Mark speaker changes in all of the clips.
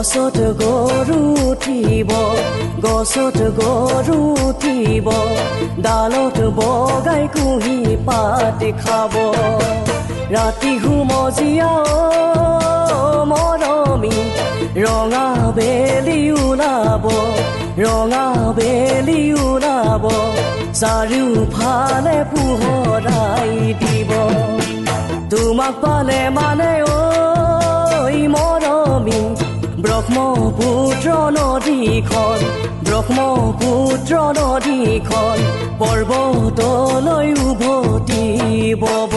Speaker 1: গছত গৰু উঠিব গছত গৰু উঠিব ডালত বগাই কুহি পাত খাব ৰাতি হুমজিয়া মৰমী ৰঙা বেলি ওলাব ৰঙা বেলি ওলাব চাৰিওফালে পোহৰাই দিব তোমাক পালে মানে ঐ মৰমী ব্ৰহ্মপুত্ৰ নদীখন পৰ্বতলৈ উভতি বব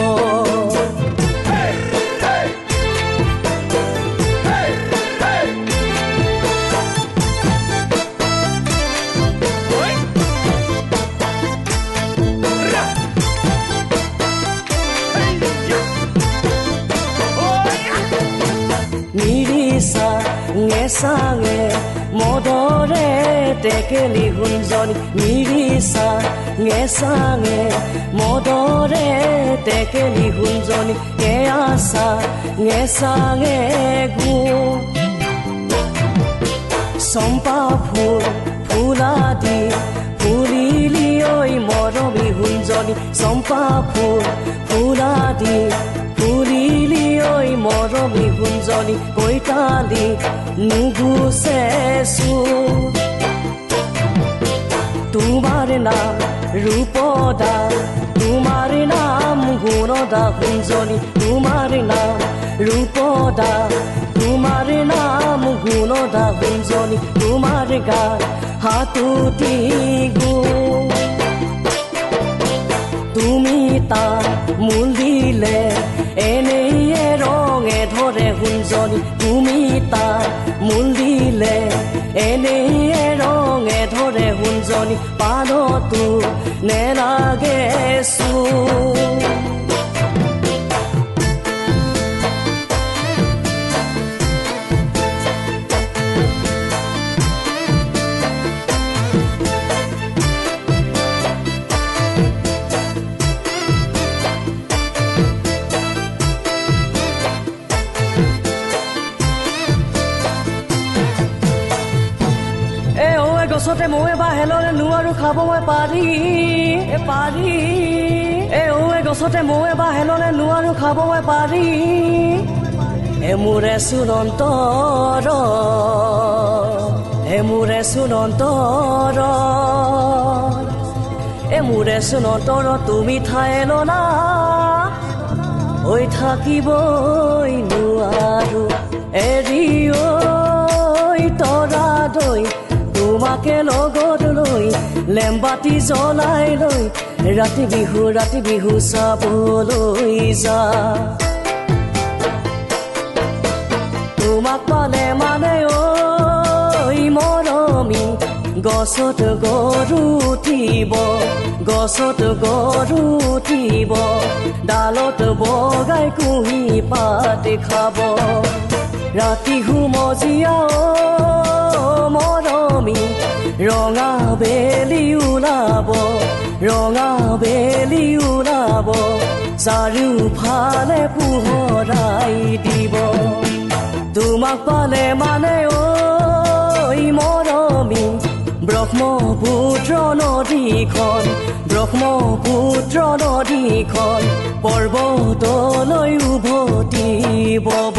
Speaker 1: ngesange modore tekeli hunjoni mirisa ngesange modore tekeli hunjoni keasa ngesange gu sompa phuladi phulili oi moromi hunjoni sompa phuladi ফুলিলি ঐ মৰমী গুঞ্জনি কৈতালি নুগুচেছো তোমাৰ নাম ৰূপদা তোমাৰ নাম গুণদা গুঞ্জনি তোমাৰ নাম ৰূপদা তোমাৰ নাম গুণদা গুঞ্জনি তোমাৰ গান হাতুতি গো তুমি তাৰ মূল দিলে এনেই ৰঙে ধৰে হুঞ্জনি তুমি তাৰ মূল দিলে এনেই ৰঙে ধৰে হুঞ্জনি পানতো নেলাগে গছতে মই বাহেলৰে নোৱাৰো খাব মই পাৰি গছতে মই বাহেলৰে নোৱাৰো খাব মই পাৰি মোৰে সুনন্তৰ তুমি ঠাই ললা হৈ থাকিবই নোৱাৰো এৰি ঐ তৰা দৈ তোমাকে লগত লৈ লেম্বাতি জ্বলাই লৈ ৰাতি বিহু চাবলৈ যা তোমাক পালে মানে ঐ মৰমী গছত গৰু উঠিব ডালত বগাই কুহি পাত খাব ৰাতি হুমজিয়া মৰমী ৰঙা বেলি ওলাব চাৰিওফালে পোহৰাই দিব তোমাক পালে মানে ঐ মৰমী ব্ৰহ্মপুত্ৰ নদীখন পৰ্বতলৈ উভতি বব